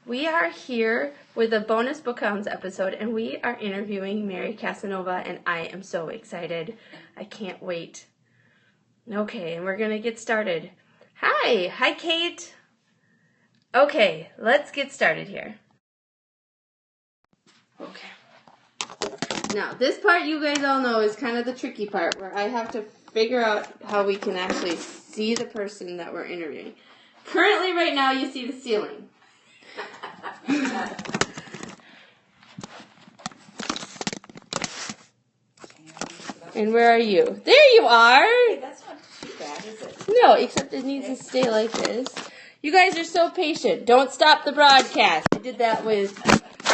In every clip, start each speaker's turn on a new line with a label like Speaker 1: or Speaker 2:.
Speaker 1: We are here with a bonus BookHounds episode, and we are interviewing Mary Casanova, and I am so excited. I can't wait. Okay, and we're going to get started. Hi, Kate. Okay, let's get started here. Okay. Now, this part you guys all know is kind of the tricky part, where I have to figure out how we can actually see the person that we're interviewing. Currently, right now, you see the ceiling. And where are you? There you are!
Speaker 2: Hey, that's not too bad, is it?
Speaker 1: No, except it needs to stay like this. You guys are so patient. Don't stop the broadcast. I did that with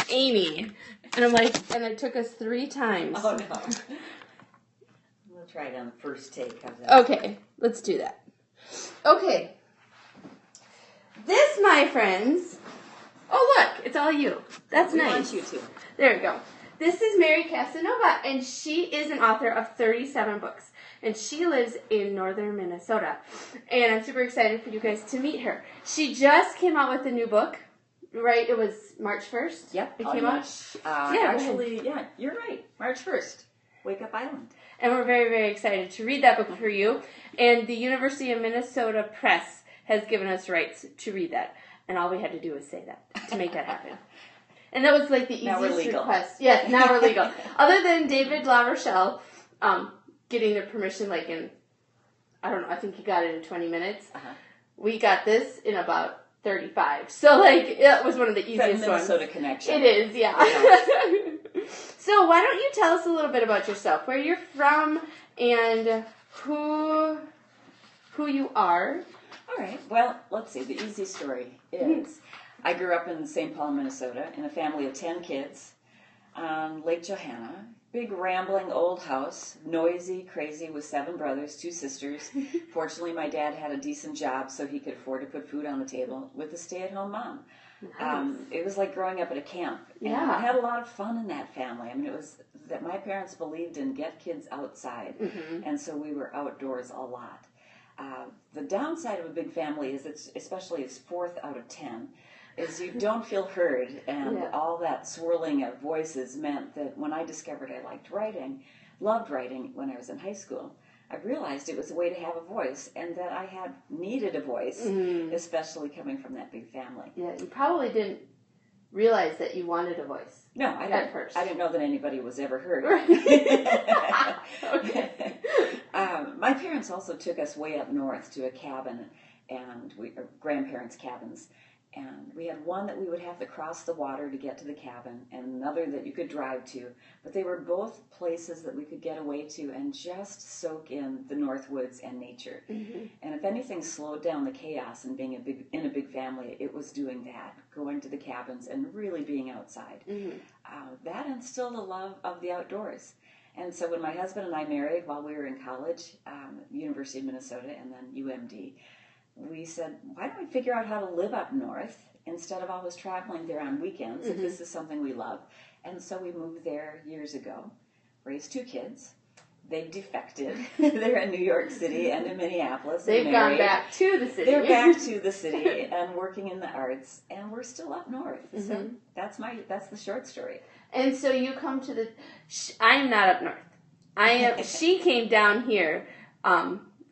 Speaker 1: Amy. And I'm like, and it took us 3 times.
Speaker 2: Oh, no. We'll try it on the first take. How's that?
Speaker 1: Okay, let's do that. Okay. This, my friends... Oh, look, it's all you. That's
Speaker 2: we
Speaker 1: nice.
Speaker 2: Want you to.
Speaker 1: There we go. This is Mary Casanova, and she is an author of 37 books, and she lives in northern Minnesota, and I'm super excited for you guys to meet her. She just came out with a new book, right? It was March 1st?
Speaker 2: Yep.
Speaker 1: It came out?
Speaker 2: Actually, you're right. March 1st. Wake Up Island.
Speaker 1: And we're very, very excited to read that book for you, and the University of Minnesota Press has given us rights to read that, and all we had to do was say that to make that happen. And that was like the easiest request. Yes, now we're legal. Other than David LaRochelle getting their permission like in, I don't know, I think he got it in 20 minutes. Uh-huh. We got this in about 35. So like, it was one of the easiest ones.
Speaker 2: Minnesota connection.
Speaker 1: It is, yeah. So why don't you tell us a little bit about yourself, where you're from, and who you are.
Speaker 2: All right. Well, let's see. The easy story is I grew up in St. Paul, Minnesota, in a family of 10 kids on Lake Johanna. Big, rambling old house, noisy, crazy, with 7 brothers, 2 sisters. Fortunately, my dad had a decent job, so he could afford to put food on the table with a stay-at-home mom. Nice. It was like growing up at a camp. And I had a lot of fun in that family. I mean, it was that my parents believed in get kids outside, and so we were outdoors a lot. The downside of a big family is, especially it's 4th out of 10, is you don't feel heard, and all that swirling of voices meant that when I discovered I loved writing when I was in high school, I realized it was a way to have a voice, and that I had needed a voice, especially coming from that big family.
Speaker 1: Yeah, you probably didn't realize that you wanted a voice.
Speaker 2: No, I didn't.
Speaker 1: At first.
Speaker 2: I didn't know that anybody was ever heard.
Speaker 1: Okay.
Speaker 2: My parents also took us way up north to a cabin, and grandparents' cabins. And we had one that we would have to cross the water to get to the cabin, and another that you could drive to. But they were both places that we could get away to and just soak in the North Woods and nature. Mm-hmm. And if anything slowed down the chaos and being in a big family, it was doing that, going to the cabins and really being outside. Mm-hmm. That instilled a love of the outdoors. And so when my husband and I married while we were in college, University of Minnesota and then UMD, we said, why don't we figure out how to live up north instead of always traveling there on weekends, if this is something we love. And so we moved there years ago, raised 2 kids. They've defected. They're in New York City and in Minneapolis.
Speaker 1: They've gone back to the city.
Speaker 2: They're back to the city and working in the arts, and we're still up north. Mm-hmm. So that's the short story.
Speaker 1: And so you come to the... I am not up north. She came down here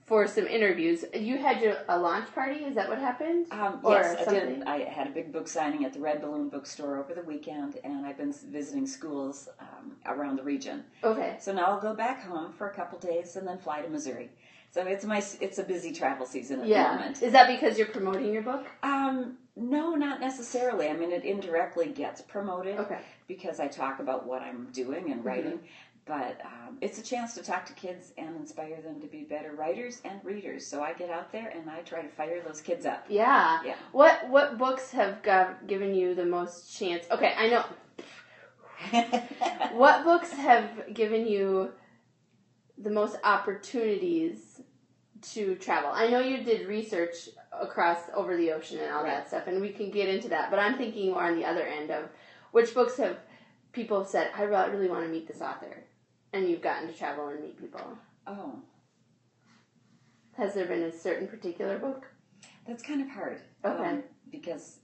Speaker 1: for some interviews. You had a launch party? Is that what happened?
Speaker 2: Yes, I did. I had a big book signing at the Red Balloon bookstore over the weekend, and I've been visiting schools around the region. Okay. So now I'll go back home for a couple days and then fly to Missouri. So it's a busy travel season at the moment.
Speaker 1: Is that because you're promoting your book?
Speaker 2: No, not necessarily. I mean, it indirectly gets promoted because I talk about what I'm doing and writing. But it's a chance to talk to kids and inspire them to be better writers and readers. So I get out there and I try to fire those kids up.
Speaker 1: Yeah. What books have given you the most chance? Okay, I know. What books have given you the most opportunities to travel? I know you did research over the ocean and all that stuff, and we can get into that. But I'm thinking more on the other end of which books have people said, I really want to meet this author. And you've gotten to travel and meet people. Oh. Has there been a certain particular book?
Speaker 2: That's kind of hard.
Speaker 1: Okay.
Speaker 2: Because,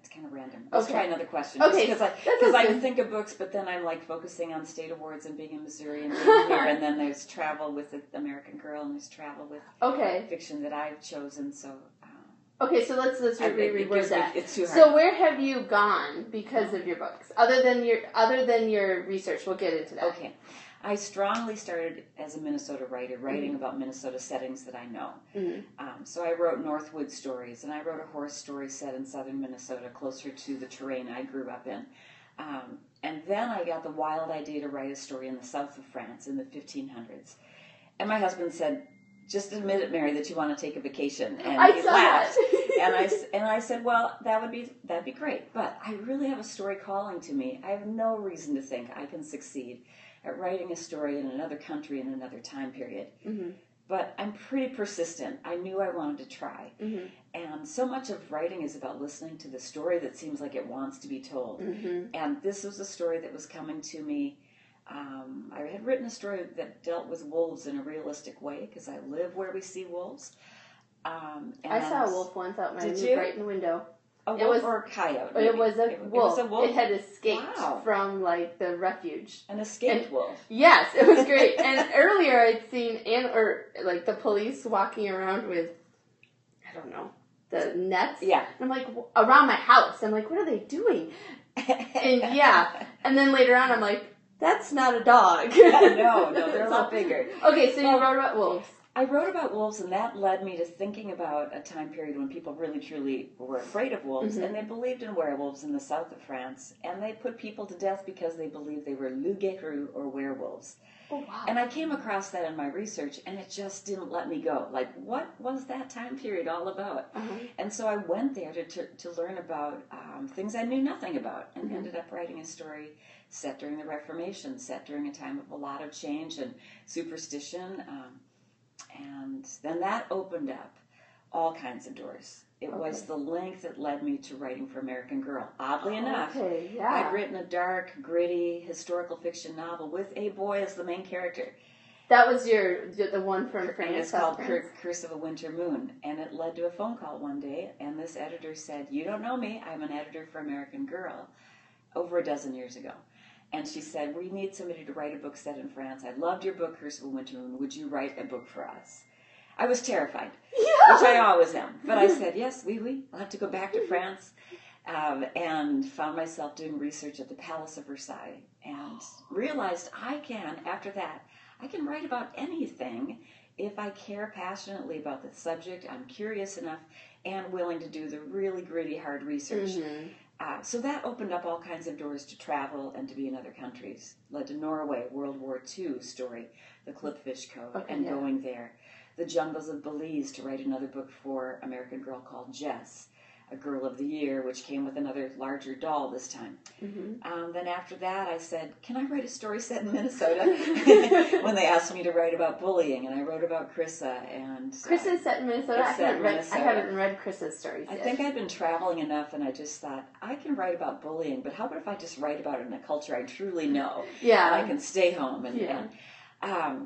Speaker 2: It's kind of random. Let's try another question.
Speaker 1: Okay.
Speaker 2: Because I can think of books, but then I'm like focusing on state awards and being in Missouri and being here. And then there's travel with the American Girl, and there's travel with fiction that I've chosen. So.
Speaker 1: Okay, so let's reword that.
Speaker 2: It's too hard.
Speaker 1: So where have you gone because of your books? Other than your research, we'll get into that.
Speaker 2: Okay. I strongly started as a Minnesota writer, writing about Minnesota settings that I know. Mm-hmm. So I wrote Northwood stories, and I wrote a horse story set in southern Minnesota, closer to the terrain I grew up in. And then I got the wild idea to write a story in the south of France in the 1500s. And my husband said, "Just admit it, Mary, that you want to take a vacation." And he laughed. and I said, "Well, that'd be great, but I really have a story calling to me. I have no reason to think I can succeed at writing a story in another country in another time period. Mm-hmm. But I'm pretty persistent. I knew I wanted to try. Mm-hmm. And so much of writing is about listening to the story that seems like it wants to be told. Mm-hmm. And this was a story that was coming to me. I had written a story that dealt with wolves in a realistic way, because I live where we see wolves. And
Speaker 1: I saw a wolf once out my right in the window.
Speaker 2: A wolf or a coyote?
Speaker 1: It was a wolf.
Speaker 2: It was a wolf?
Speaker 1: It had escaped from, like, the refuge.
Speaker 2: An escaped wolf?
Speaker 1: Yes, it was great. And earlier I'd seen, the police walking around with, I don't know, the nets.
Speaker 2: Yeah.
Speaker 1: And I'm like, around my house. I'm like, what are they doing? And then later on I'm like, that's not a dog.
Speaker 2: No, they're a lot bigger.
Speaker 1: Okay, so you wrote about wolves.
Speaker 2: I wrote about wolves, and that led me to thinking about a time period when people really, truly were afraid of wolves, mm-hmm. and they believed in werewolves in the south of France, and they put people to death because they believed they were loups-garous, or werewolves.
Speaker 1: Oh, wow.
Speaker 2: And I came across that in my research, and it just didn't let me go. Like, what was that time period all about? Uh-huh. And so I went there to learn about things I knew nothing about, and mm-hmm. ended up writing a story set during the Reformation, set during a time of a lot of change and superstition. And then that opened up all kinds of doors. It was the link that led me to writing for American Girl. Oddly enough, I'd written a dark, gritty, historical fiction novel with a boy as the main character.
Speaker 1: That was the one from France.
Speaker 2: It's called Curse of a Winter Moon. And it led to a phone call one day, and this editor said, "You don't know me, I'm an editor for American Girl," over a dozen years ago. And she said, "We need somebody to write a book set in France. I loved your book, Curse of a Winter Moon. Would you write a book for us?" I was terrified, which I always am. But I said, "Yes, oui. I'll have to go back to France." And found myself doing research at the Palace of Versailles, and realized after that, I can write about anything if I care passionately about the subject, I'm curious enough, and willing to do the really gritty, hard research. Mm-hmm. So that opened up all kinds of doors to travel and to be in other countries. Led to Norway, World War II story, the Clipfish Cove, going there. The Jungles of Belize, to write another book for American Girl called Jess, a Girl of the Year, which came with another larger doll this time. Mm-hmm. Then after that, I said, "Can I write a story set in Minnesota?" When they asked me to write about bullying, and I wrote about Chrissa. And
Speaker 1: Chrissa is set in Minnesota? I haven't read Chrissa's stories yet.
Speaker 2: I think I've been traveling enough, and I just thought, I can write about bullying, but how about if I just write about it in a culture I truly know? Yeah. And I can stay home.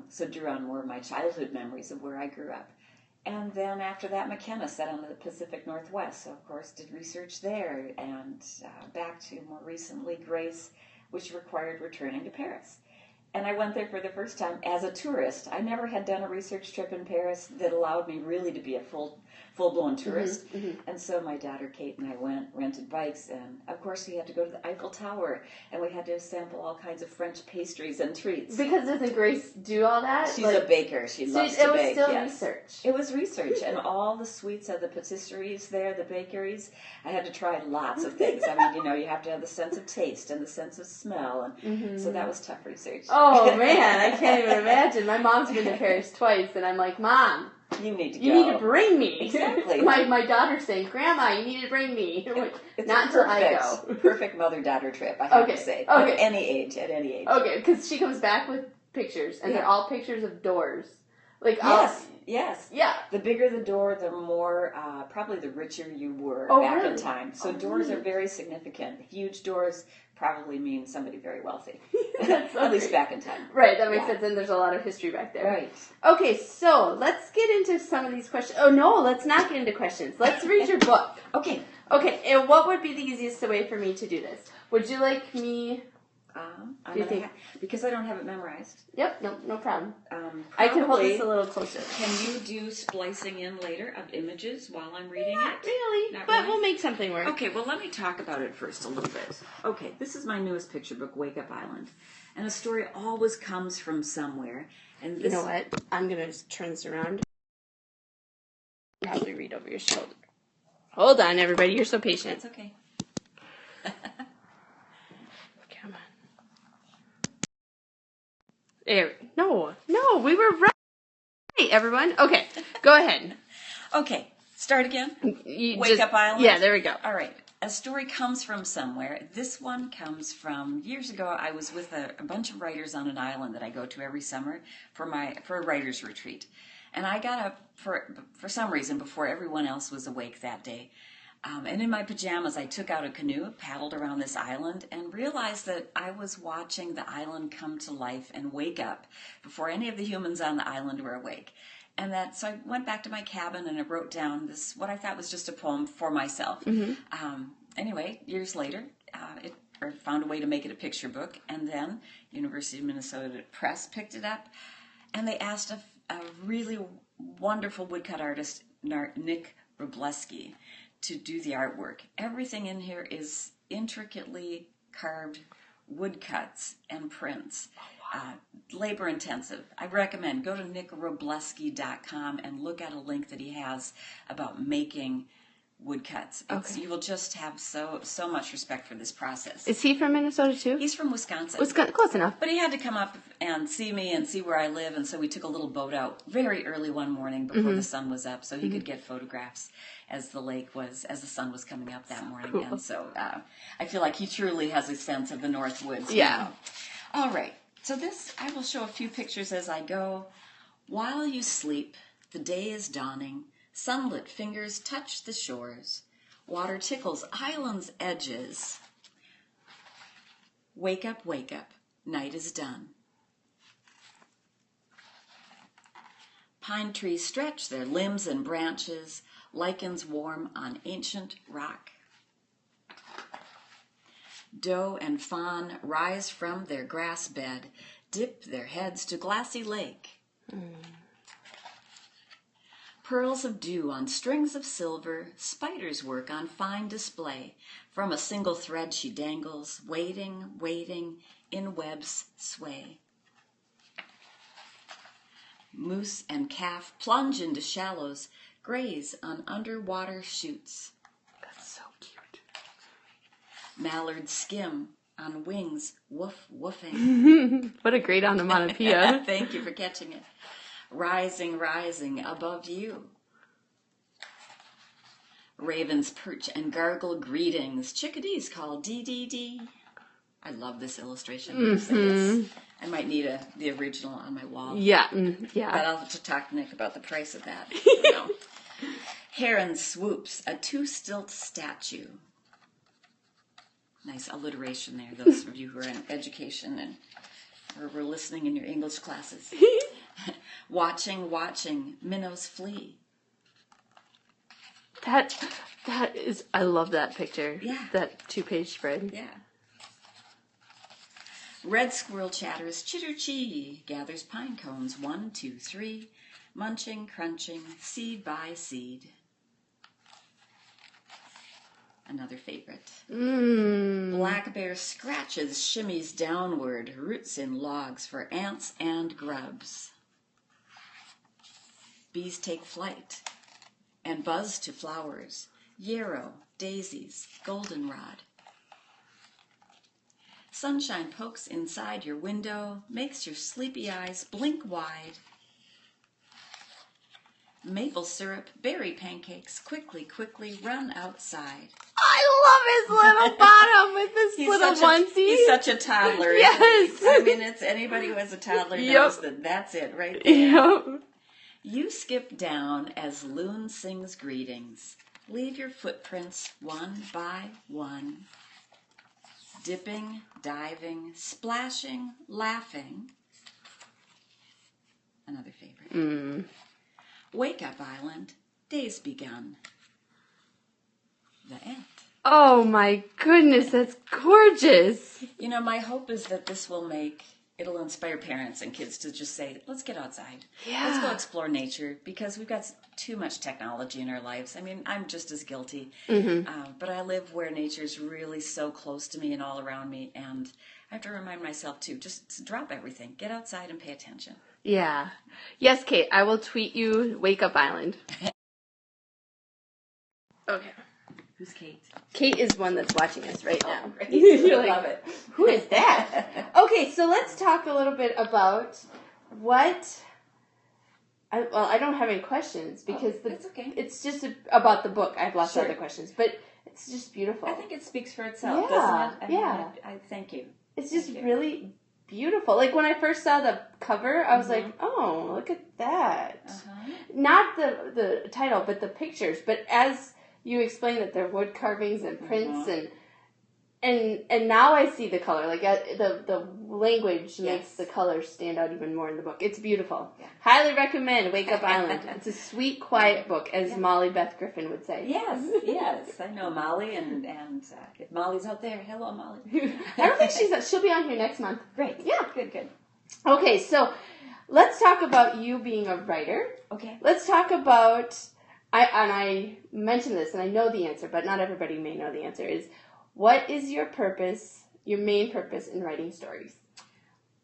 Speaker 2: So drew on more of my childhood memories of where I grew up. And then after that, McKenna, set on the Pacific Northwest. So, of course, did research there. And back to more recently, Grace, which required returning to Paris. And I went there for the first time as a tourist. I never had done a research trip in Paris that allowed me really to be a full-blown tourist. Mm-hmm, mm-hmm. And so my daughter Kate and I went, rented bikes, and of course we had to go to the Eiffel Tower, and we had to sample all kinds of French pastries and treats.
Speaker 1: Because doesn't Grace do all that?
Speaker 2: She's a baker. She loves to bake.
Speaker 1: It was still research.
Speaker 2: It was research, and all the sweets of the patisseries there, the bakeries, I had to try lots of things. I mean, you have to have the sense of taste and the sense of smell, and so that was tough research.
Speaker 1: Oh, man, I can't even imagine. My mom's been to Paris twice, and I'm like, "Mom,
Speaker 2: you need to go.
Speaker 1: You need to bring me."
Speaker 2: Exactly.
Speaker 1: my daughter's saying, "Grandma, you need to bring me."
Speaker 2: It's
Speaker 1: not until I go.
Speaker 2: Perfect mother-daughter trip, I have to say. Okay. At any age.
Speaker 1: Okay, because she comes back with pictures, and they're all pictures of doors Like,
Speaker 2: yes.
Speaker 1: Yeah.
Speaker 2: The bigger the door, the more, probably the richer you were back in time. So doors are very significant. Huge doors probably mean somebody very wealthy. At least back in time.
Speaker 1: Right, that makes sense. And there's a lot of history back there.
Speaker 2: Right.
Speaker 1: Okay, so let's get into some of these questions. Oh, no, let's not get into questions. Let's read your book.
Speaker 2: Okay.
Speaker 1: Okay, and what would be the easiest way for me to do this? Would you like me...
Speaker 2: because I don't have it memorized.
Speaker 1: Yep, no problem. I can hold this a little closer.
Speaker 2: Can you do splicing in later of images while I'm reading
Speaker 1: Not
Speaker 2: it?
Speaker 1: really,
Speaker 2: Not
Speaker 1: but
Speaker 2: really?
Speaker 1: we'll make something work.
Speaker 2: Okay, well, let me talk about it first a little bit. Okay, this is my newest picture book, Wake Up Island. And a story always comes from somewhere. And this...
Speaker 1: You know what? I'm going to turn this around. Probably read over your shoulder. Hold on, everybody. You're so patient.
Speaker 2: That's okay.
Speaker 1: Come on. There. No, we were right. Hey, everyone. Okay, go ahead.
Speaker 2: Okay, start again.
Speaker 1: Wake
Speaker 2: Up Island?
Speaker 1: Yeah, there we go.
Speaker 2: All right. A story comes from somewhere. This one comes from years ago. I was with a bunch of writers on an island that I go to every summer for a writer's retreat. And I got up for some reason before everyone else was awake that day. And in my pajamas, I took out a canoe, paddled around this island, and realized that I was watching the island come to life and wake up before any of the humans on the island were awake. And so I went back to my cabin and I wrote down what I thought was just a poem for myself. Mm-hmm. Anyway, years later, I found a way to make it a picture book, and then University of Minnesota Press picked it up, and they asked a really wonderful woodcut artist, Nick Robleski, to do the artwork. Everything in here is intricately carved woodcuts and prints. Oh, wow. Labor intensive. I recommend go to nickrobleski.com and look at a link that he has about making woodcuts. Okay. You will just have so much respect for this process.
Speaker 1: Is he from Minnesota too?
Speaker 2: He's from Wisconsin.
Speaker 1: Close enough.
Speaker 2: But he had to come up and see me and see where I live, and so we took a little boat out very early one morning before the sun was up, so he could get photographs as the sun was coming up that morning. Cool. And so I feel like he truly has a sense of the North Woods.
Speaker 1: Yeah.
Speaker 2: All right. So I will show a few pictures as I go. While you sleep, the day is dawning. Sunlit fingers touch the shores. Water tickles islands' edges. Wake up, night is done. Pine trees stretch their limbs and branches, lichens warm on ancient rock. Doe and fawn rise from their grass bed, dip their heads to glassy lake. Pearls of dew on strings of silver, spiders work on fine display. From a single thread she dangles, waiting, in webs sway. Moose and calf plunge into shallows, graze on underwater shoots.
Speaker 1: That's so cute.
Speaker 2: Mallards skim on wings, woofing.
Speaker 1: What a great onomatopoeia.
Speaker 2: Thank you for catching it. Rising above you. Ravens perch and gargle greetings. Chickadees call dee dee dee. I love this illustration. Mm-hmm. I might need the original on my wall.
Speaker 1: Yeah.
Speaker 2: But I'll have to talk to Nick about the price of that. Heron swoops, a two-stilt statue. Nice alliteration there, those of you who are in education and were listening in your English classes. Watching, minnows flee.
Speaker 1: That is, I love that picture.
Speaker 2: Yeah.
Speaker 1: That 2-page spread.
Speaker 2: Yeah. Red squirrel chatters, chitter-chee, gathers pine cones, 1, 2, 3, munching, crunching, seed by seed. Another favorite. Black bear scratches, shimmies downward, roots in logs for ants and grubs. Bees take flight and buzz to flowers, yarrow, daisies, goldenrod. Sunshine pokes inside your window, makes your sleepy eyes blink wide. Maple syrup, berry pancakes, quickly run outside.
Speaker 1: I love his little bottom with this little onesie.
Speaker 2: He's such a toddler.
Speaker 1: Yes.
Speaker 2: I mean, it's anybody who has a toddler knows that's it right there.
Speaker 1: Yep.
Speaker 2: You skip down as Loon sings greetings. Leave your footprints one by one. Dipping, diving, splashing, laughing. Another favorite. Wake up, Island. Day's begun. The end.
Speaker 1: Oh my goodness, that's gorgeous.
Speaker 2: You know, my hope is that it'll inspire parents and kids to just say, let's get outside.
Speaker 1: Yeah.
Speaker 2: Let's go explore nature, because we've got too much technology in our lives. I mean, I'm just as guilty. But I live where nature's really so close to me and all around me. And I have to remind myself, too, just to drop everything. Get outside and pay attention.
Speaker 1: Yeah. Yes, Kate, I will tweet you Wake Up Island. Okay.
Speaker 2: Who's Kate?
Speaker 1: Kate is one that's watching us right now.
Speaker 2: Great.
Speaker 1: You're
Speaker 2: I
Speaker 1: like,
Speaker 2: love it.
Speaker 1: who is that? Okay, so let's talk a little bit about what... I don't have any questions because
Speaker 2: that's okay.
Speaker 1: It's just about the book. I have lots of
Speaker 2: Sure.
Speaker 1: other questions, but it's just beautiful.
Speaker 2: I think it speaks for itself,
Speaker 1: Yeah,
Speaker 2: doesn't it?
Speaker 1: yeah.
Speaker 2: I thank you.
Speaker 1: It's just
Speaker 2: Thank you.
Speaker 1: really beautiful. Like when I first saw the cover, I was like, oh, look at that. Not the title, but the pictures. But as you explained that they're wood carvings and prints and now I see the color. Like the language makes the colors stand out even more in the book. It's beautiful. Yeah. Highly recommend Wake Up Island. It's a sweet, quiet book, as Molly Beth Griffin would say.
Speaker 2: Yes. I know Molly, and if Molly's out there, hello, Molly.
Speaker 1: I don't think she'll be on here next month.
Speaker 2: Great.
Speaker 1: Yeah.
Speaker 2: Good.
Speaker 1: Okay, so let's talk about you being a writer.
Speaker 2: Okay.
Speaker 1: Let's talk about, I mentioned this, and I know the answer, but not everybody may know the answer, is what is your purpose, your main purpose in writing stories?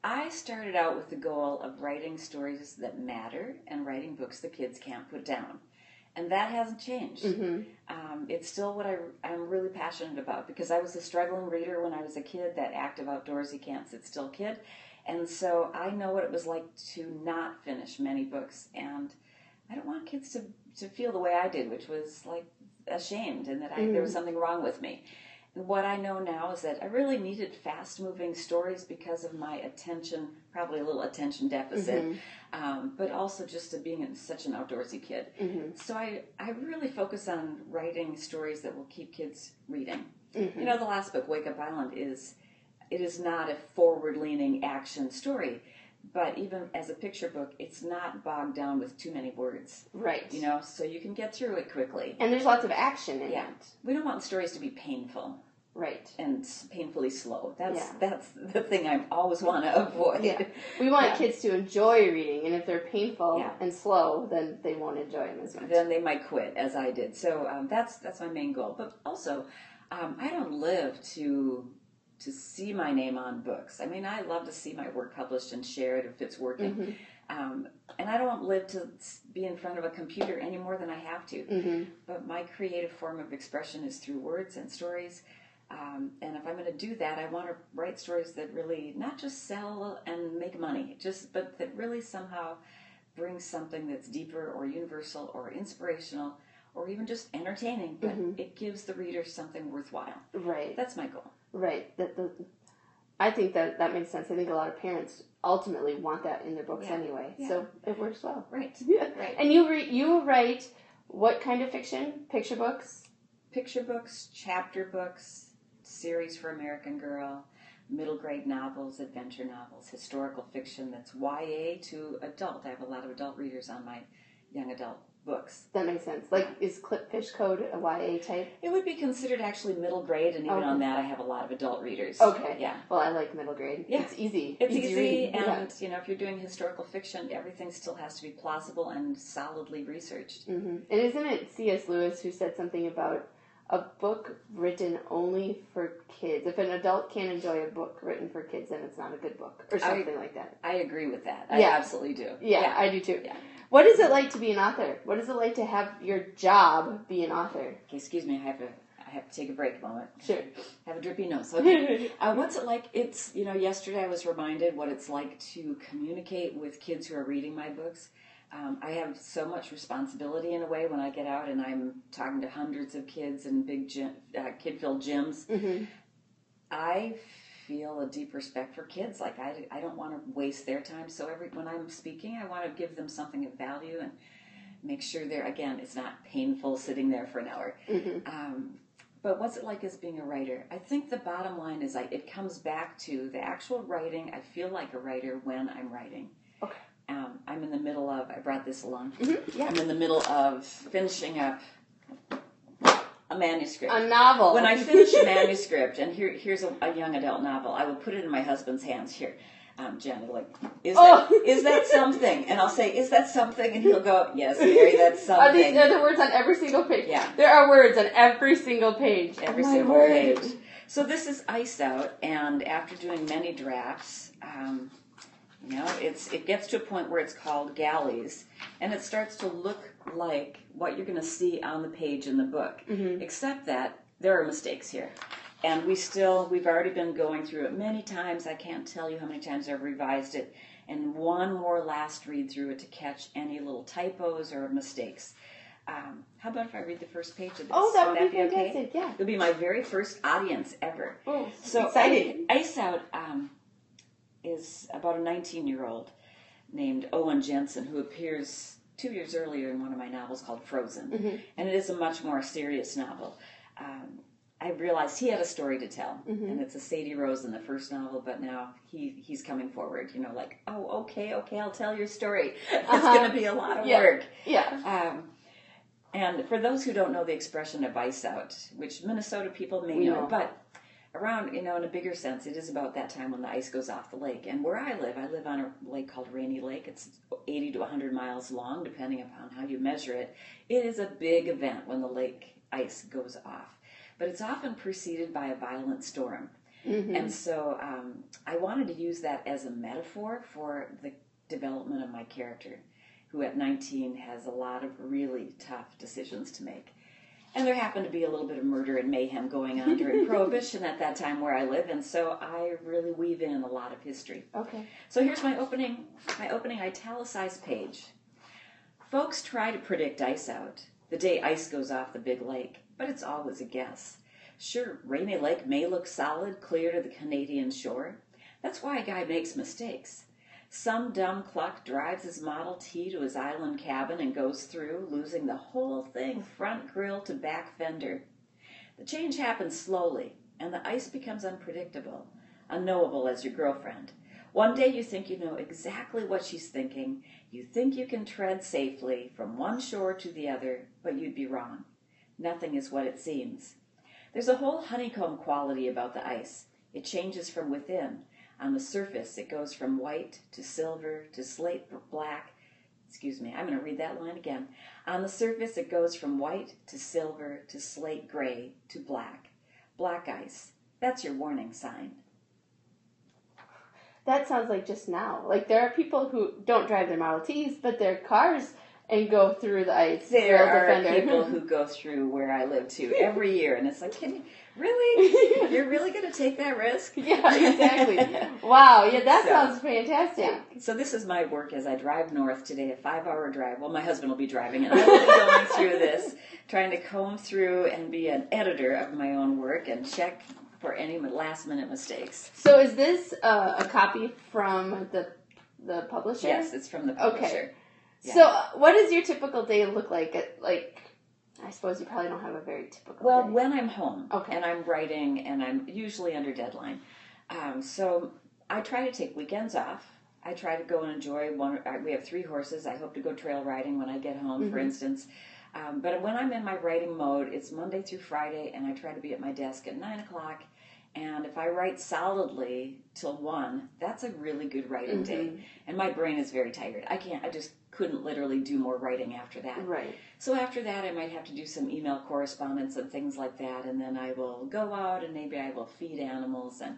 Speaker 2: I started out with the goal of writing stories that matter and writing books the kids can't put down. And that hasn't changed. It's still what I'm really passionate about, because I was a struggling reader when I was a kid, that active, outdoorsy, can't sit still kid. And so I know what it was like to not finish many books. And I don't want kids to feel the way I did, which was like ashamed and that there was something wrong with me. And what I know now is that I really needed fast-moving stories because of my attention, probably a little attention deficit, but also just to being such an outdoorsy kid. So I really focus on writing stories that will keep kids reading. You know, the last book, Wake Up Island, it is not a forward-leaning action story, but even as a picture book, it's not bogged down with too many words.
Speaker 1: Right.
Speaker 2: You know, so you can get through it quickly.
Speaker 1: And there's lots of action in it.
Speaker 2: We don't want stories to be painful.
Speaker 1: Right.
Speaker 2: And painfully slow. That's the thing I always want to avoid.
Speaker 1: Yeah. We want kids to enjoy reading, and if they're painful and slow, then they won't enjoy them as much.
Speaker 2: Then they might quit, as I did. So that's my main goal. But also, I don't live to see my name on books. I mean, I love to see my work published and shared if it's working. And I don't live to be in front of a computer any more than I have to. But my creative form of expression is through words and stories. And if I'm going to do that, I want to write stories that really not just sell and make money, but that really somehow bring something that's deeper or universal or inspirational or even just entertaining, but it gives the reader something worthwhile.
Speaker 1: Right.
Speaker 2: That's my goal.
Speaker 1: Right. I think that makes sense. I think a lot of parents ultimately want that in their books anyway, so it works well.
Speaker 2: Right.
Speaker 1: Right. And you write what kind of fiction? Picture books?
Speaker 2: Picture books, chapter books, series for American Girl, middle grade novels, adventure novels, historical fiction that's YA to adult. I have a lot of adult readers on my young adult books.
Speaker 1: That makes sense. Like, is Clipfish Code a YA type?
Speaker 2: It would be considered actually middle grade, and even on that I have a lot of adult readers.
Speaker 1: Okay.
Speaker 2: Yeah.
Speaker 1: Well, I like middle grade. Yeah. It's easy.
Speaker 2: It's easy
Speaker 1: read.
Speaker 2: and, you know, if you're doing historical fiction, everything still has to be plausible and solidly researched.
Speaker 1: And isn't it C.S. Lewis who said something about a book written only for kids? If an adult can't enjoy a book written for kids, then it's not a good book, or something like that.
Speaker 2: I agree with that. I absolutely do.
Speaker 1: Yeah, I do too. Yeah. What is it like to be an author? What is it like to have your job be an author?
Speaker 2: Okay, excuse me, I have to take a break a moment.
Speaker 1: Sure.
Speaker 2: Have a drippy nose. Okay. What's it like? It's, you know, yesterday I was reminded what it's like to communicate with kids who are reading my books. I have so much responsibility in a way when I get out and I'm talking to hundreds of kids in big kid-filled gyms. I feel a deep respect for kids. Like I don't want to waste their time. So when I'm speaking, I want to give them something of value and make sure it's not painful sitting there for an hour. But what's it like as being a writer? I think the bottom line is it comes back to the actual writing. I feel like a writer when I'm writing.
Speaker 1: Okay.
Speaker 2: I'm in the middle of, I brought this along.
Speaker 1: Yeah.
Speaker 2: I'm in the middle of finishing up a manuscript.
Speaker 1: A novel.
Speaker 2: When I finish a manuscript, and here's a young adult novel, I will put it in my husband's hands. Here, Jen, like, is that something? And I'll say, is that something? And he'll go, yes, Mary, that's something.
Speaker 1: Are the words on every single page?
Speaker 2: Yeah.
Speaker 1: There are words on every single page.
Speaker 2: Every single page. So this is Ice Out, and after doing many drafts, it gets to a point where it's called galleys, and it starts to look like what you're going to see on the page in the book, except that there are mistakes here. And we've already been going through it many times. I can't tell you how many times I've revised it, and one more last read through it to catch any little typos or mistakes. How about if I read the first page of this?
Speaker 1: Oh, that would be fantastic,
Speaker 2: okay?
Speaker 1: yeah.
Speaker 2: It'll be my very first audience ever.
Speaker 1: Oh,
Speaker 2: so
Speaker 1: exciting.
Speaker 2: Ice Out is about a 19-year-old named Owen Jensen who appears 2 years earlier in one of my novels called Frozen. And it is a much more serious novel. I realized he had a story to tell, and it's a Sadie Rose in the first novel, but now he's coming forward, like, oh, okay, I'll tell your story. It's going to be a lot of work.
Speaker 1: Yeah.
Speaker 2: And for those who don't know the expression of ice out, which Minnesota people may know, but around, in a bigger sense, it is about that time when the ice goes off the lake. And where I live on a lake called Rainy Lake. It's 80 to 100 miles long, depending upon how you measure it. It is a big event when the lake ice goes off. But it's often preceded by a violent storm. And so I wanted to use that as a metaphor for the development of my character, who at 19 has a lot of really tough decisions to make. And there happened to be a little bit of murder and mayhem going on during Prohibition at that time where I live, and so I really weave in a lot of history.
Speaker 1: Okay.
Speaker 2: So here's my opening italicized page. Folks try to predict ice out, the day ice goes off the big lake, but it's always a guess. Sure, Rainy Lake may look solid, clear to the Canadian shore. That's why a guy makes mistakes. Some dumb cluck drives his Model T to his island cabin and goes through, losing the whole thing, front grille to back fender. The change happens slowly, and the ice becomes unpredictable, unknowable as your girlfriend. One day you think you know exactly what she's thinking. You think you can tread safely from one shore to the other, but you'd be wrong. Nothing is what it seems. There's a whole honeycomb quality about the ice. It changes from within. On the surface, it goes from white to silver to slate black. Excuse me, I'm going to read that line again. On the surface, it goes from white to silver to slate gray to black. Black ice. That's your warning sign.
Speaker 1: That sounds like just now. Like, there are people who don't drive their Model Ts, but their cars and go through the ice.
Speaker 2: There are people who go through where I live, too, every year. And it's like, really? You're really going to take that risk?
Speaker 1: Yeah, exactly. Wow, yeah, that sounds fantastic.
Speaker 2: Yeah. So this is my work as I drive north today, a 5-hour drive. Well, my husband will be driving it. I will be going through this, trying to comb through and be an editor of my own work and check for any last-minute mistakes.
Speaker 1: So is this a copy from the publisher?
Speaker 2: Yes, it's from the publisher.
Speaker 1: Okay.
Speaker 2: Yeah.
Speaker 1: So what does your typical day look like? I suppose you probably don't have a very typical day.
Speaker 2: When I'm home and I'm writing and I'm usually under deadline, so I try to take weekends off. I try to go and enjoy we have 3 horses. I hope to go trail riding when I get home, for instance. But when I'm in my writing mode, it's Monday through Friday, and I try to be at my desk at 9 o'clock. And if I write solidly till 1, that's a really good writing day. And my brain is very tired. I just couldn't literally do more writing after that.
Speaker 1: Right.
Speaker 2: So after that, I might have to do some email correspondence and things like that. And then I will go out and maybe I will feed animals and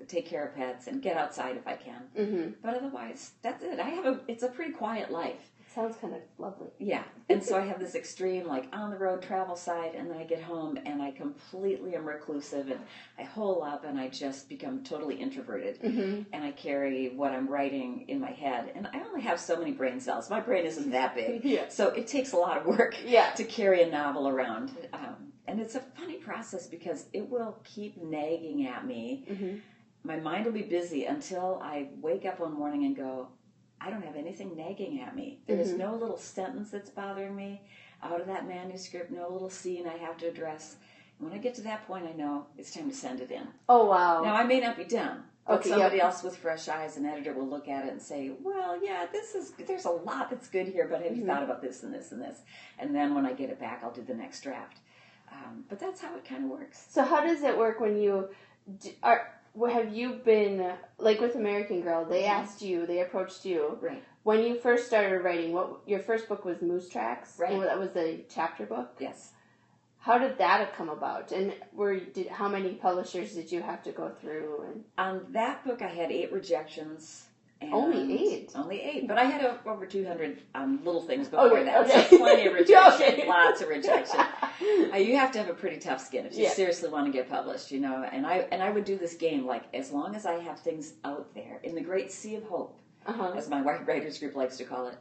Speaker 2: take care of pets and get outside if I can. But otherwise, that's it. It's a pretty quiet life.
Speaker 1: Sounds kind of lovely.
Speaker 2: Yeah. And so I have this extreme, like, on-the-road travel side, and then I get home, and I completely am reclusive, and I hole up, and I just become totally introverted. And I carry what I'm writing in my head. And I only have so many brain cells. My brain isn't that big. So it takes a lot of work to carry a novel around. And it's a funny process because it will keep nagging at me. My mind will be busy until I wake up one morning and go, I don't have anything nagging at me. There is no little sentence that's bothering me out of that manuscript, no little scene I have to address. And when I get to that point, I know it's time to send it in.
Speaker 1: Oh, wow.
Speaker 2: Now, I may not be done, but somebody else with fresh eyes, an editor, will look at it and say, well, yeah, there's a lot that's good here, but have you thought about this and this and this? And then when I get it back, I'll do the next draft. But that's how it kind of works.
Speaker 1: So how does it work when you have you been, like with American Girl, they asked you, they approached you.
Speaker 2: Right.
Speaker 1: When you first started writing, your first book was Moose Tracks?
Speaker 2: Right.
Speaker 1: And that was a chapter book?
Speaker 2: Yes.
Speaker 1: How did that come about? And how many publishers did you have to go through? And
Speaker 2: on that book, I had 8 rejections. And
Speaker 1: only 8?
Speaker 2: Only 8. But I had over 200 little things before that.
Speaker 1: Okay.
Speaker 2: So plenty of rejection, lots of rejection. You have to have a pretty tough skin if you seriously want to get published, you know. And I would do this game, like, as long as I have things out there in the great sea of hope, as my writers group likes to call it,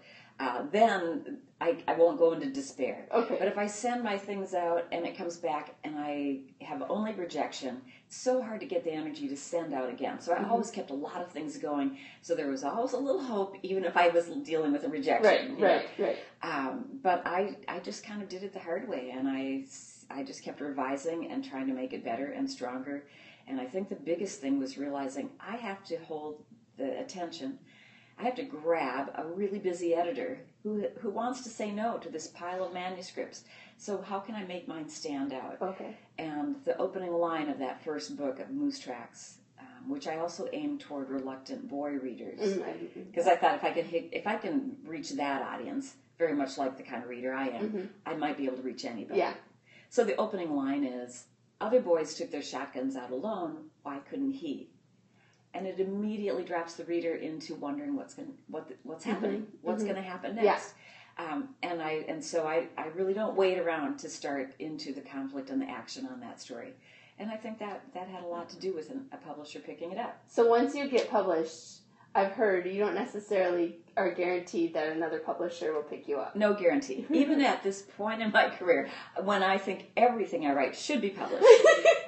Speaker 2: then I won't go into despair.
Speaker 1: Okay.
Speaker 2: But if I send my things out and it comes back and I have only rejection, it's so hard to get the energy to send out again. So I always kept a lot of things going. So there was always a little hope, even if I was dealing with a rejection.
Speaker 1: Right.
Speaker 2: But I just kind of did it the hard way, and I just kept revising and trying to make it better and stronger. And I think the biggest thing was realizing I have to hold the attention. I have to grab a really busy editor who wants to say no to this pile of manuscripts. So how can I make mine stand out?
Speaker 1: Okay.
Speaker 2: And the opening line of that first book of Moose Tracks, which I also aimed toward reluctant boy readers, because I thought if I can reach that audience, very much like the kind of reader I am, I might be able to reach anybody.
Speaker 1: Yeah.
Speaker 2: So the opening line is, "Other boys took their shotguns out alone. Why couldn't he?" And it immediately drops the reader into wondering what's happening, what's going to happen next. And so I really don't wait around to start into the conflict and the action on that story. And I think that had a lot to do with a publisher picking it up.
Speaker 1: So once you get published, I've heard you don't necessarily are guaranteed that another publisher will pick you up.
Speaker 2: No guarantee. Even at this point in my career, when I think everything I write should be published,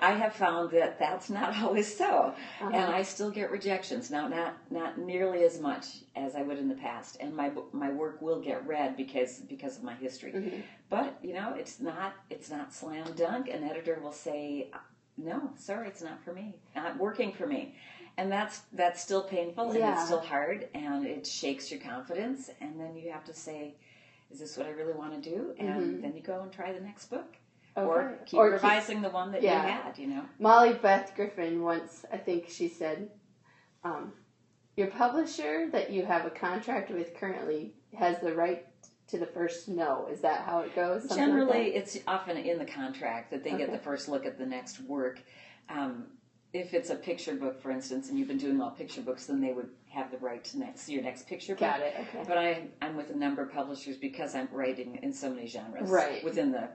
Speaker 2: I have found that that's not always so. And I still get rejections. Now, not nearly as much as I would in the past. And my work will get read because of my history. But, you know, it's not slam dunk. An editor will say, no, sorry, it's not for me. Not working for me. And that's still painful, and it's still hard, and it shakes your confidence, and then you have to say, is this what I really want to do? And then you go and try the next book. Okay. Or keep revising the one that you had, you know.
Speaker 1: Molly Beth Griffin once, I think she said, your publisher that you have a contract with currently has the right to the first no. Is that how it goes? Something
Speaker 2: Generally,
Speaker 1: like
Speaker 2: it's often in the contract that they get the first look at the next work. If it's a picture book, for instance, and you've been doing all picture books, then they would have the right to see your next picture book.
Speaker 1: Got it, okay.
Speaker 2: But I'm with a number of publishers because I'm writing in so many genres.
Speaker 1: Right.
Speaker 2: Within the,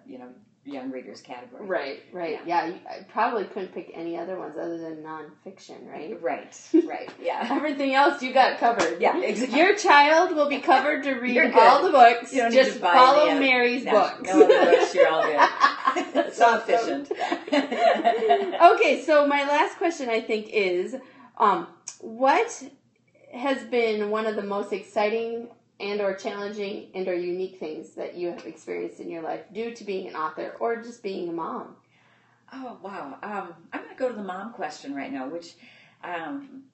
Speaker 2: young readers category.
Speaker 1: Right. Yeah, I probably couldn't pick any other ones other than nonfiction, right?
Speaker 2: Right, yeah.
Speaker 1: Everything else you got covered.
Speaker 2: Yeah, exactly.
Speaker 1: Your child will be covered to read all the books.
Speaker 2: You don't
Speaker 1: just
Speaker 2: need to buy
Speaker 1: follow Mary's books.
Speaker 2: No other books, you're all good. So efficient.
Speaker 1: Okay, so my last question, I think, is what has been one of the most exciting and or challenging and or unique things that you have experienced in your life due to being an author or just being a mom?
Speaker 2: Oh, wow. I'm going to go to the mom question right now, which,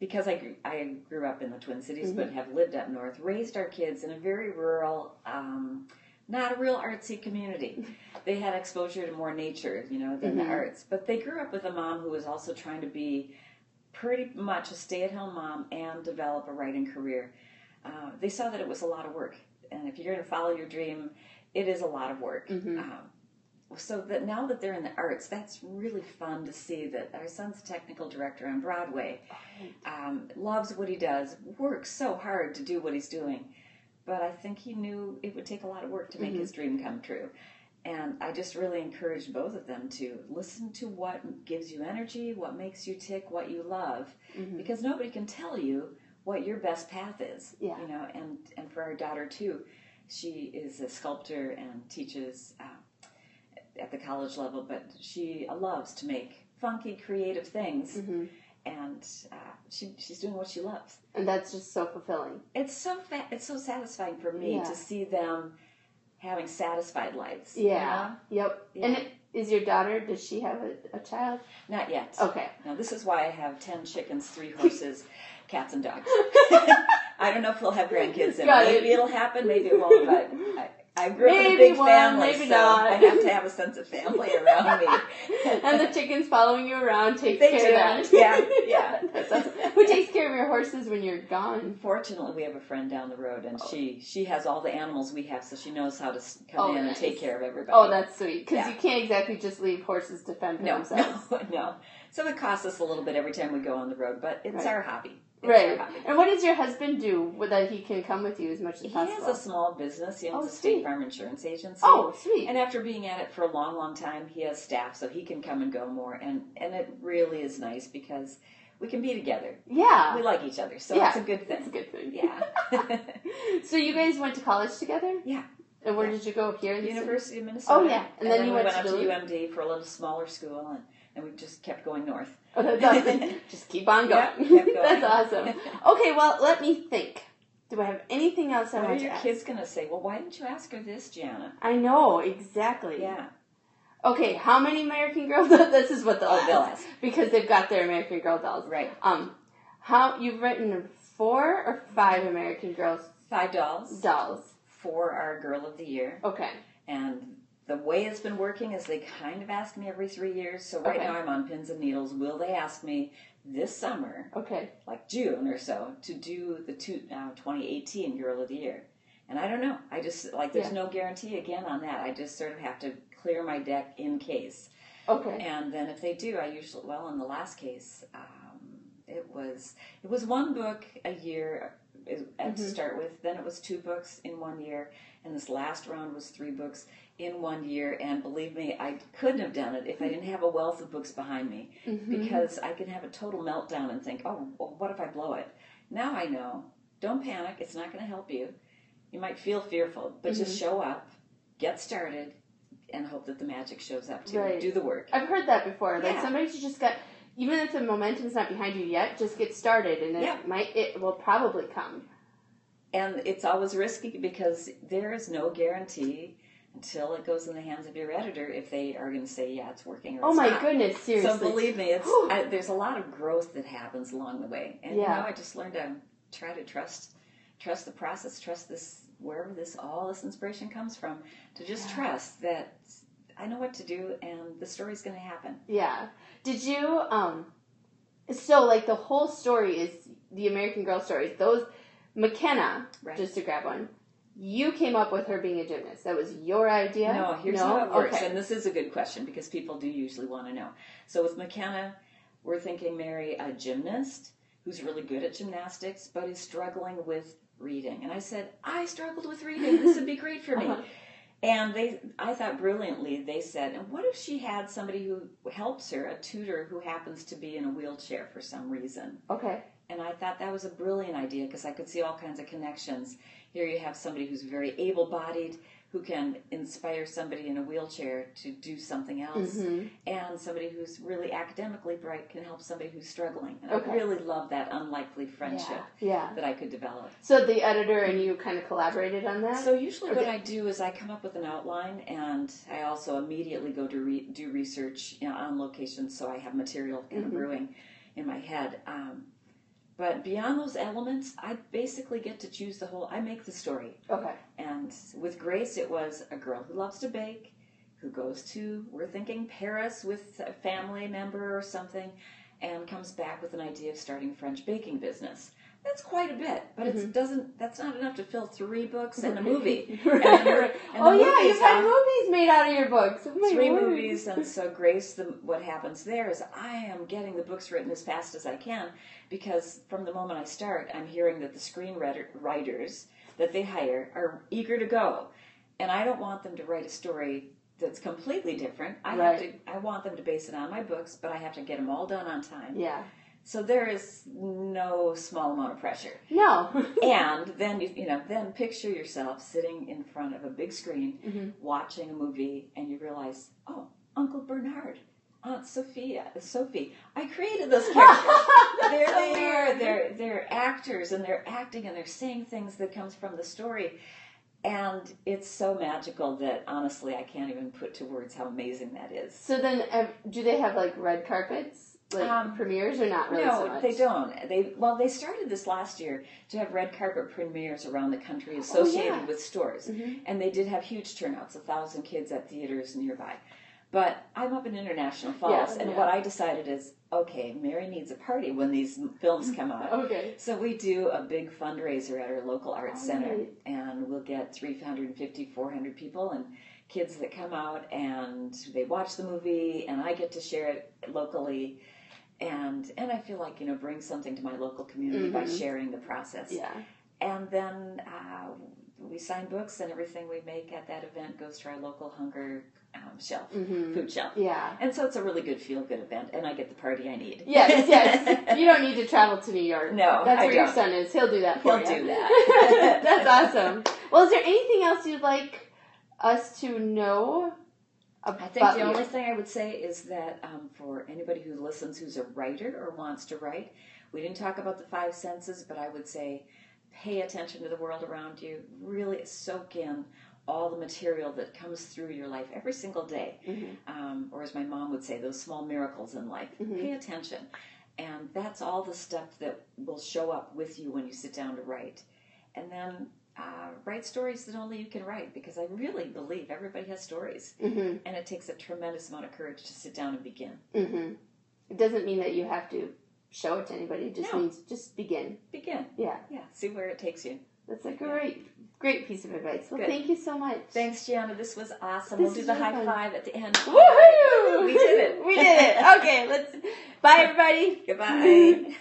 Speaker 2: because I grew up in the Twin Cities but have lived up north, raised our kids in a very rural, not a real artsy community. They had exposure to more nature, than the arts. But they grew up with a mom who was also trying to be pretty much a stay-at-home mom and develop a writing career. They saw that it was a lot of work. And if you're going to follow your dream, it is a lot of work. So that now that they're in the arts, that's really fun to see that our son's a technical director on Broadway, loves what he does, works so hard to do what he's doing. but I think he knew it would take a lot of work to make his dream come true. And I just really encouraged both of them to listen to what gives you energy, what makes you tick, what you love, because nobody can tell you what your best path is.
Speaker 1: Yeah.
Speaker 2: You know, and for our daughter too, she is a sculptor and teaches at the college level, but she loves to make funky, creative things, and she's doing what she loves.
Speaker 1: And that's just so fulfilling.
Speaker 2: It's so satisfying for me to see them having satisfied lives.
Speaker 1: Yeah.
Speaker 2: You know?
Speaker 1: Yep.
Speaker 2: Yeah.
Speaker 1: And is your daughter, does she have a child?
Speaker 2: Not yet.
Speaker 1: Okay.
Speaker 2: Now, this is why I have 10 chickens, 3 horses, cats, and dogs. I don't know if we'll have grandkids in. Maybe it'll happen, maybe it won't, but I grew up in a big family,
Speaker 1: maybe
Speaker 2: so
Speaker 1: not.
Speaker 2: I have to have a sense of family around me.
Speaker 1: And the chickens following you around takes care of that.
Speaker 2: Yeah.
Speaker 1: That's awesome. Who takes care of your horses when you're gone?
Speaker 2: Fortunately, we have a friend down the road, and she has all the animals we have, so she knows how to come in and take care of everybody.
Speaker 1: Oh, that's sweet. Because you can't exactly just leave horses to fend for themselves.
Speaker 2: No. So it costs us a little bit every time we go on the road, but it's our hobby.
Speaker 1: Right. And what does your husband do that he can come with you as much as possible?
Speaker 2: He has a small business. He owns a State Farm insurance agency.
Speaker 1: Oh, sweet.
Speaker 2: And after being at it for a long, long time, he has staff, so he can come and go more. And it really is nice because we can be together.
Speaker 1: Yeah.
Speaker 2: We like each other, so it's a good thing.
Speaker 1: It's a good thing.
Speaker 2: Yeah.
Speaker 1: So you guys went to college together?
Speaker 2: Yeah.
Speaker 1: And where did you go? Here?
Speaker 2: University of Minnesota.
Speaker 1: Oh, yeah. And then you went
Speaker 2: up to UMD for a little smaller school, and we just kept going north.
Speaker 1: Oh, that's awesome. Just keep on going.
Speaker 2: Yeah, kept going.
Speaker 1: That's awesome. Okay, well, let me think. Do I have anything else I want to ask?
Speaker 2: What are your kids going to say? Well, why didn't you ask her this, Gianna?
Speaker 1: I know, exactly.
Speaker 2: Yeah.
Speaker 1: Okay, how many American Girl dolls? This is what they'll ask. Because they've got their American Girl dolls.
Speaker 2: Right.
Speaker 1: How you've written 4 or 5 American Girls?
Speaker 2: 5 dolls.
Speaker 1: Dolls.
Speaker 2: 4 are Girl of the Year.
Speaker 1: Okay.
Speaker 2: And the way it's been working is they kind of ask me every 3 years. So right now I'm on pins and needles. Will they ask me this summer, like June or so, to do the 2018 Girl of the Year? And I don't know. I just, there's no guarantee again on that. I just sort of have to clear my deck in case.
Speaker 1: Okay.
Speaker 2: And then if they do, I usually, in the last case, it was 1 book a year to start with. Then it was 2 books in 1 year. And this last round was 3 books in 1 year. And believe me, I couldn't have done it if I didn't have a wealth of books behind me. Because I can have a total meltdown and think, oh, well, what if I blow it? Now I know. Don't panic. It's not going to help you. You might feel fearful, but just show up, get started, and hope that the magic shows up too.
Speaker 1: Right.
Speaker 2: Do the work.
Speaker 1: I've heard that before. Like sometimes you just got, even if the momentum's not behind you yet, just get started, and it will probably come.
Speaker 2: And it's always risky because there is no guarantee until it goes in the hands of your editor if they are going to say, yeah, it's working or it's not.
Speaker 1: Oh my goodness, seriously.
Speaker 2: So believe me, there's a lot of growth that happens along the way. And I just learned to try to trust the process, trust this, wherever all this inspiration comes from, to just trust that I know what to do and the story's going to happen.
Speaker 1: Yeah. Did you, so like the whole story is the American Girl stories. Those, McKenna, just to grab one, you came up with her being a gymnast. That was your idea?
Speaker 2: No, here's how it works. And this is a good question because people do usually want to know. So with McKenna, we're thinking marry a gymnast who's really good at gymnastics but is struggling with reading. And I said, I struggled with reading. This would be great for me. And I thought brilliantly, they said, and what if she had somebody who helps her, a tutor who happens to be in a wheelchair for some reason?
Speaker 1: Okay.
Speaker 2: And I thought that was a brilliant idea because I could see all kinds of connections. Here you have somebody who's very able-bodied, who can inspire somebody in a wheelchair to do something else, and somebody who's really academically bright can help somebody who's struggling. And I really love that unlikely friendship that I could develop.
Speaker 1: So the editor and you kind of collaborated on that?
Speaker 2: So usually what I do is I come up with an outline, and I also immediately go to do research on location, so I have material kind of brewing in my head. But beyond those elements, I basically get to choose I make the story.
Speaker 1: Okay.
Speaker 2: And with Grace, it was a girl who loves to bake, who goes to, we're thinking Paris with a family member or something, and comes back with an idea of starting a French baking business. That's quite a bit, but that's not enough to fill 3 books and a movie. You've
Speaker 1: had movies made out of your books.
Speaker 2: 3 movies, and so Grace, what happens there is I am getting the books written as fast as I can, because from the moment I start, I'm hearing that the screenwriters that they hire are eager to go. And I don't want them to write a story that's completely different. I want them to base it on my books, but I have to get them all done on time.
Speaker 1: Yeah.
Speaker 2: So there is no small amount of pressure.
Speaker 1: No.
Speaker 2: And then then picture yourself sitting in front of a big screen, watching a movie, and you realize, oh, Uncle Bernard, Aunt Sophie, I created those characters. They're there. They're actors, and they're acting, and they're saying things that comes from the story. And it's so magical that, honestly, I can't even put to words how amazing that is.
Speaker 1: So then, do they have, like, red carpets, like, premieres, or not really so much?
Speaker 2: No, they don't. They started this last year to have red carpet premieres around the country associated with stores. And they did have huge turnouts, 1,000 kids at theaters nearby. But I'm up in International Falls, and what I decided is, okay, Mary needs a party when these films come out.
Speaker 1: Okay.
Speaker 2: So we do a big fundraiser at our local arts center, and we'll get 350, 400 people, and kids that come out, and they watch the movie, and I get to share it locally. And I feel like, bring something to my local community by sharing the process.
Speaker 1: Yeah.
Speaker 2: And then we sign books, and everything we make at that event goes to our local hunger shelf, food shelf.
Speaker 1: Yeah.
Speaker 2: And so it's a really good feel-good event, and I get the party I need.
Speaker 1: Yes. You don't need to travel to New York.
Speaker 2: No,
Speaker 1: that's where your son is. He'll do that for you.
Speaker 2: He'll do that.
Speaker 1: That's awesome. Well, is there anything else you'd like us to know about
Speaker 2: I think the only thing I would say is that for anybody who listens who's a writer or wants to write, we didn't talk about the 5 senses, but I would say pay attention to the world around you. Really soak in all the material that comes through your life every single day. Or as my mom would say, those small miracles in life. Pay attention. And that's all the stuff that will show up with you when you sit down to write. And then write stories that only you can write, because I really believe everybody has stories. And it takes a tremendous amount of courage to sit down and begin.
Speaker 1: It doesn't mean that you have to show it to anybody. It just means just begin.
Speaker 2: Begin.
Speaker 1: Yeah.
Speaker 2: Yeah. See where it takes you.
Speaker 1: That's a great piece of advice. Well, thank you so much.
Speaker 2: Thanks, Gianna. This was awesome. We'll do the high five at the end.
Speaker 1: Woohoo!
Speaker 2: We did it.
Speaker 1: We did it. Okay, bye, everybody.
Speaker 2: Goodbye.